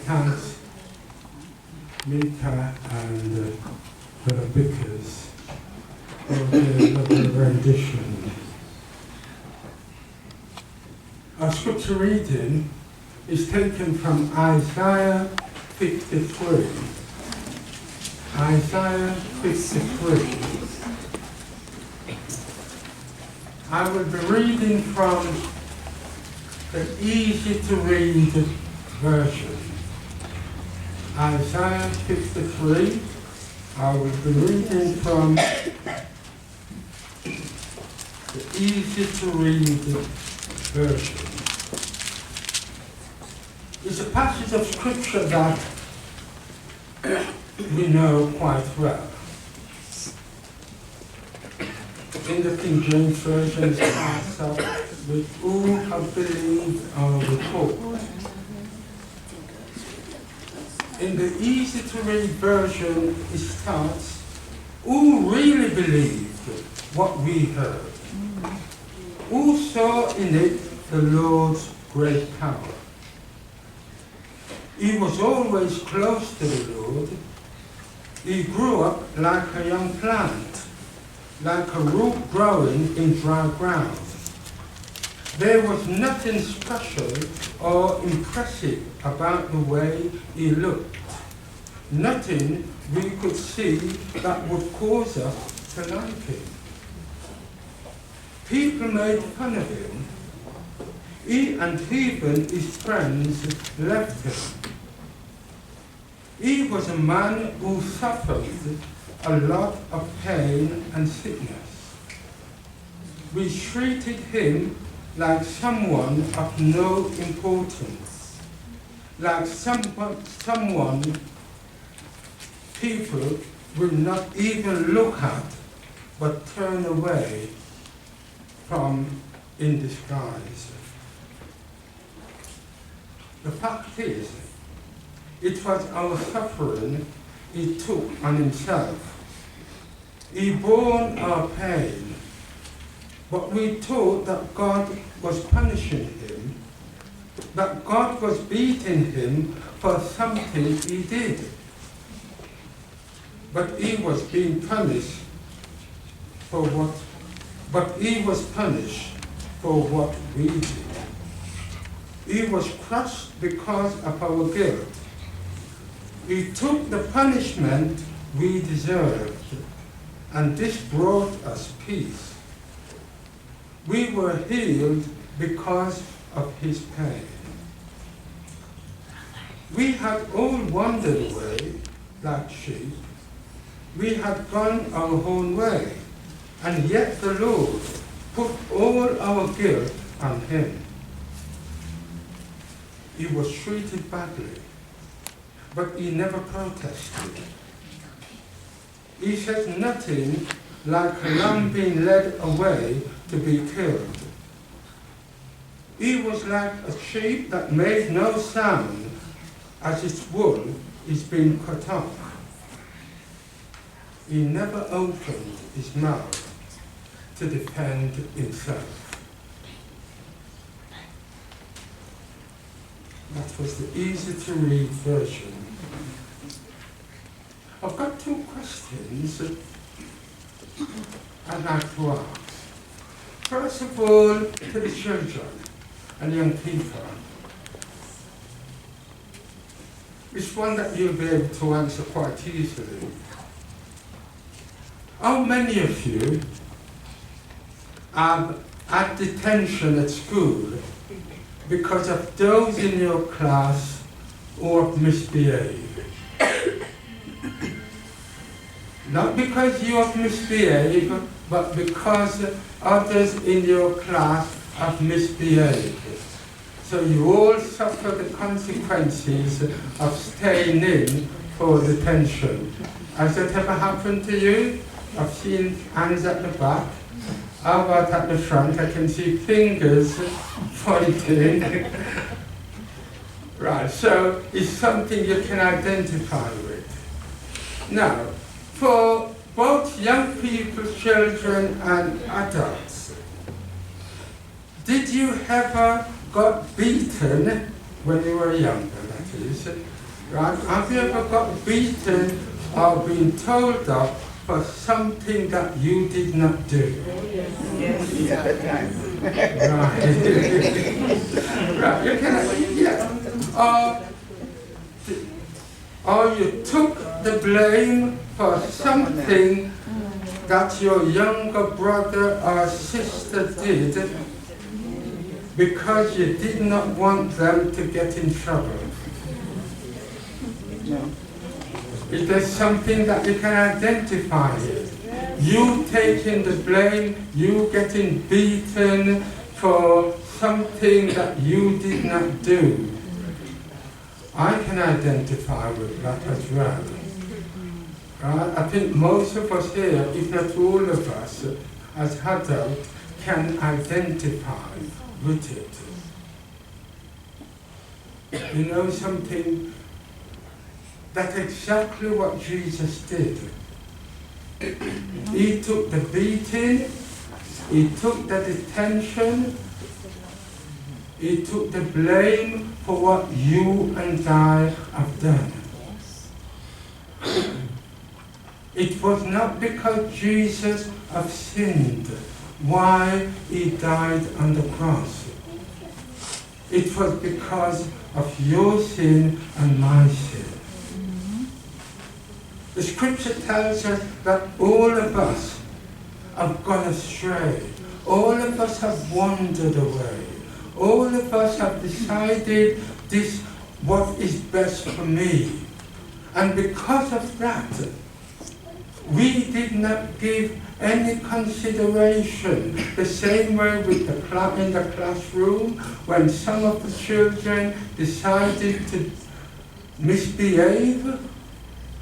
thanks Mika and Brother Bickers for their lovely rendition. Our scripture reading is taken from Isaiah 53. Isaiah 53. I will be reading from the easy-to-read version. Isaiah 53. I will be reading from the easy-to-read version. It's a passage of scripture that we know quite well. In the King James Version, it starts off with who have believed our report. In the easy-to-read version, it starts, who really believed what we heard? Who saw in it the Lord's great power? He was always close to the Lord. He grew up like a young plant, like a root growing in dry ground. There was nothing special or impressive about the way he looked. Nothing we could see that would cause us to like him. People made fun of him. He and even his friends left him. He was a man who suffered a lot of pain and sickness. We treated him like someone of no importance, like someone people will not even look at but turn away from in disguise. The fact is, it was our suffering he took on himself. He bore our pain, but we thought that God was punishing him, that God was beating him for something he did. But he was being punished for what we did. He was crushed because of our guilt. He took the punishment we deserved, and this brought us peace. We were healed because of his pain. We had all wandered away like sheep. We had gone our own way, and yet the Lord put all our guilt on him. He was treated badly, but he never protested. He said nothing like a lamb being led away to be killed. He was like a sheep that made no sound as its wool is being cut off. He never opened his mouth to defend himself. That was the easy-to-read version. I've got two questions I'd like to ask. First of all, to the children and young people. It's one that you'll be able to answer quite easily. How many of you have had detention at school because of those in your class who have misbehaved? Not because you have misbehaved, but because others in your class have misbehaved. So you all suffer the consequences of staying in for detention. Has that ever happened to you? I've seen hands at the back. How about at the front? I can see fingers pointing. Right, so it's something you can identify with. Now, for both young people, children, and adults, did you ever got beaten when you were younger, that activities, right? Have you ever got beaten or been told off for something that you did not do? Yes. Right. Right. You can, yeah. Or you took the blame for something that your younger brother or sister did because you did not want them to get in trouble. No. Is there something that you can identify? You taking the blame, you getting beaten for something that you did not do. I can identify with that as well. I think most of us here, if not all of us, as adults, can identify with it. You know something? That's exactly what Jesus did. He took the beating, he took the detention, he took the blame for what you and I have done. It was not because Jesus have sinned why he died on the cross. It was because of your sin and my sin. The scripture tells us that all of us have gone astray. All of us have wandered away. All of us have decided this what is best for me. And because of that, we did not give any consideration. The same way with in the classroom, when some of the children decided to misbehave,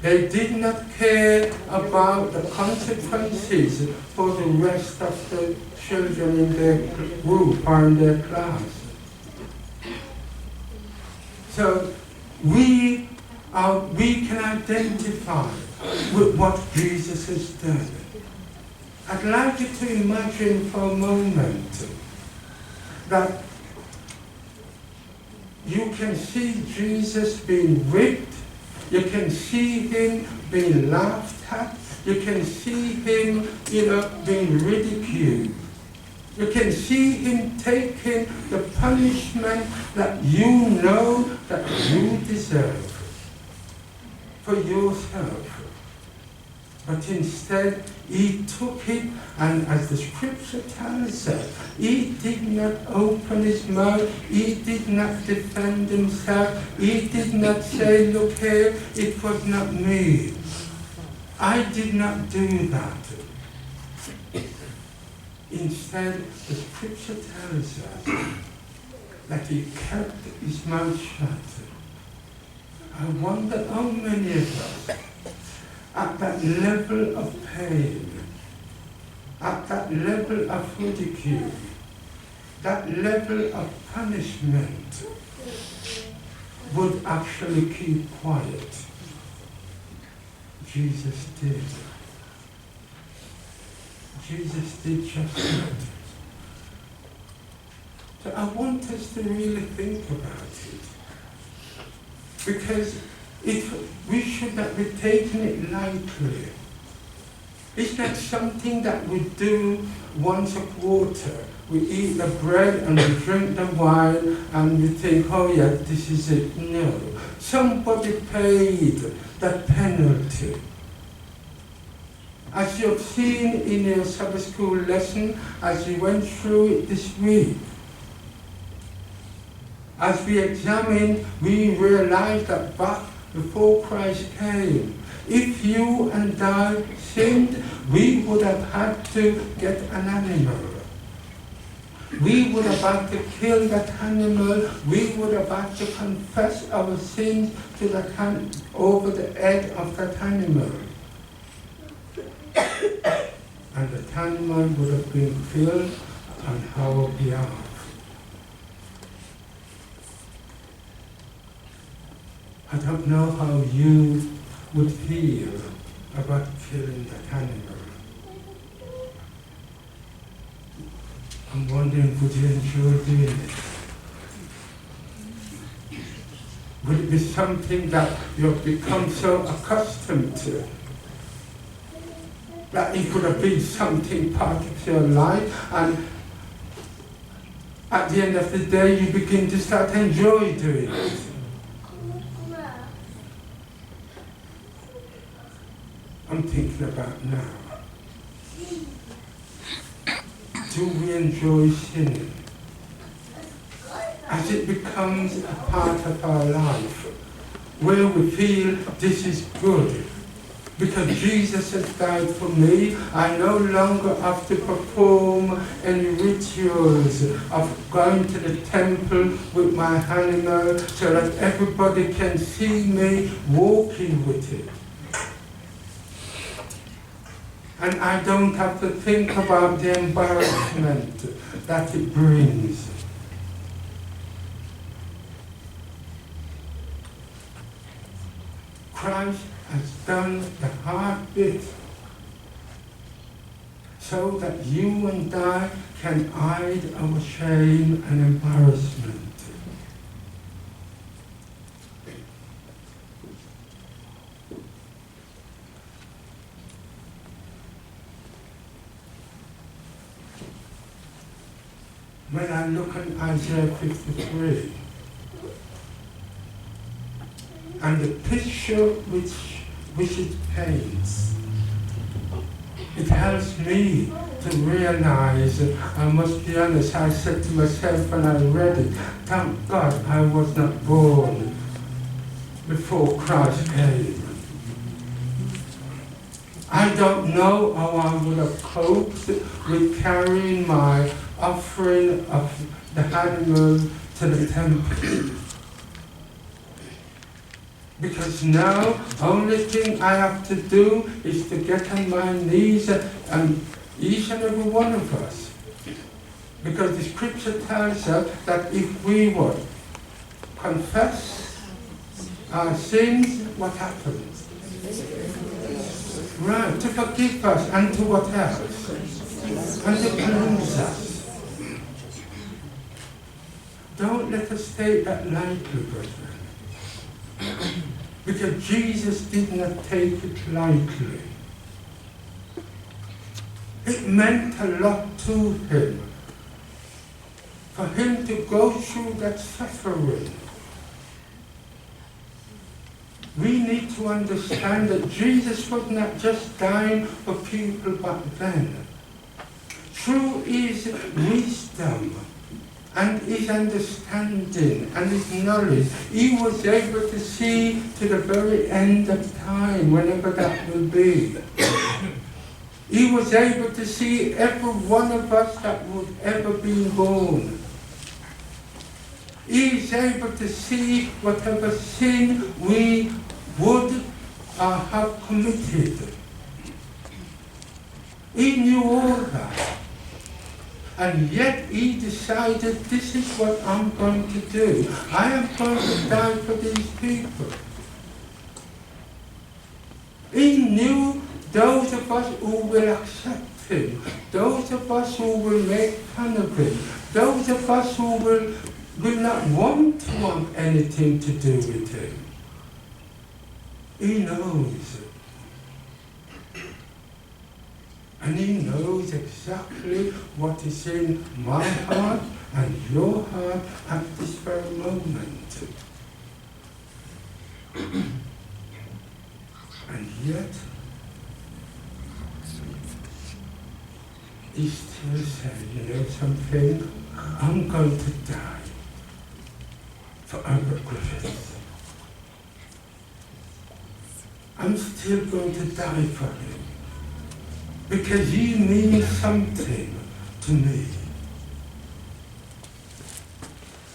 they did not care about the consequences for the rest of the children in their group or in their class. So we can identify with what Jesus has done. I'd like you to imagine for a moment that you can see Jesus being whipped, you can see him being laughed at, you can see him, being ridiculed. You can see him taking the punishment that you know that you deserve for yourself. But instead, he took it, and as the scripture tells us, he did not open his mouth, he did not defend himself, he did not say, look here, it was not me. I did not do that. Instead, the scripture tells us that he kept his mouth shut. I wonder how many of us, at that level of pain, at that level of ridicule, that level of punishment, would actually keep quiet. Jesus did. Jesus did just that. So I want us to really think about it. Because we should not be taking it lightly. It's not something that we do once a quarter. We eat the bread and we drink the wine and we think, oh yeah, this is it. No. Somebody paid that penalty. As you've seen in your Sabbath school lesson, as you went through it this week, as we examined, we realized that back before Christ came, if you and I sinned, we would have had to get an animal. We would have had to kill that animal. We would have had to confess our sins to that over the head of that animal. And the animal would have been killed on our behalf. I don't know how you would feel about killing that animal. I'm wondering, would you enjoy doing it? Would it be something that you've become so accustomed to that it could have been something part of your life, and at the end of the day you begin to start to enjoy doing it? I'm thinking about now. Do we enjoy sinning as it becomes a part of our life, where we feel this is good? Because Jesus has died for me, I no longer have to perform any rituals of going to the temple with my animal so that everybody can see me walking with it. And I don't have to think about the embarrassment that it brings. Christ has done the hard bit so that you and I can hide our shame and embarrassment. When I look at Isaiah 53, and the picture which it paints, it helps me to realize, I must be honest, I said to myself when I read it, thank God I was not born before Christ came. I don't know how I would have coped with carrying my offering of the animal to the temple. Because now, only thing I have to do is to get on my knees, and each and every one of us. Because the scripture tells us that if we would confess our sins, what happens? Right, to forgive us, and to what else? And to cleanse us. Don't let us take that lightly, brethren. Because Jesus did not take it lightly. It meant a lot to him. For him to go through that suffering. We need to understand that Jesus was not just dying for people back then. Through his wisdom and his understanding and his knowledge, he was able to see to the very end of time, whenever that will be. He was able to see every one of us that would ever be born. He is able to see whatever sin we would have committed. He knew all that. And yet he decided, this is what I'm going to do. I am going to die for these people. He knew those of us who will accept him, those of us who will make fun of him, those of us who will not want to want anything to do with him. He knows. And he knows exactly what is in my heart and your heart at this very moment. And yet, he still said, you know something, I'm going to die for Albert Griffiths. I'm still going to die for him. Because you mean something to me.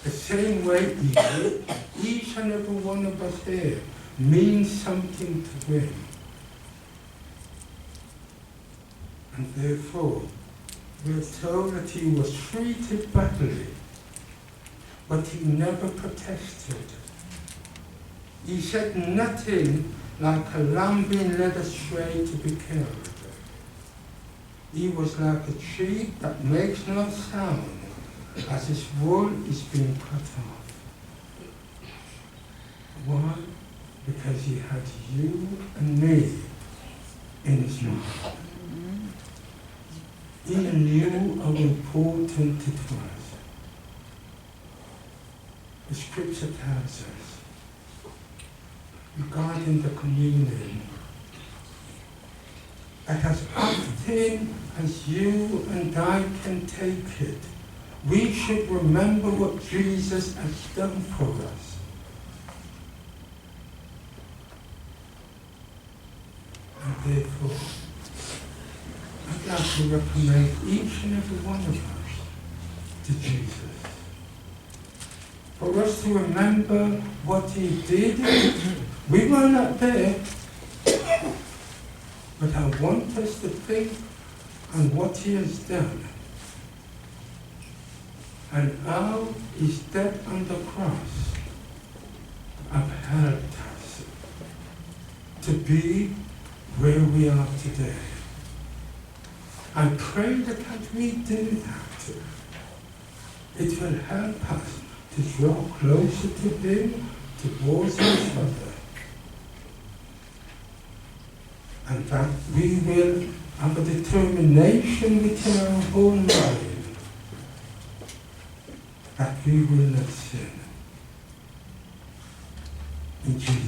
The same way he did, each and every one of us here means something to him. And therefore, we're told that he was treated badly, but he never protested. He said nothing like a lamb being led astray to be killed. He was like a tree that makes no sound as his wool is being cut off. Why? Because he had you and me in his mind. He knew how important it was. The scripture tells us regarding the communion, that as often as you and I can take it, we should remember what Jesus has done for us. And therefore, I'd like to recommend each and every one of us to Jesus. For us to remember what he did. We were not there, but I want us to think on what he has done and how his death on the cross upheld us to be where we are today. I pray that as we do that, it will help us to draw closer to him, towards each other, and that we will have a determination within our own mind that we will not sin. In Jesus'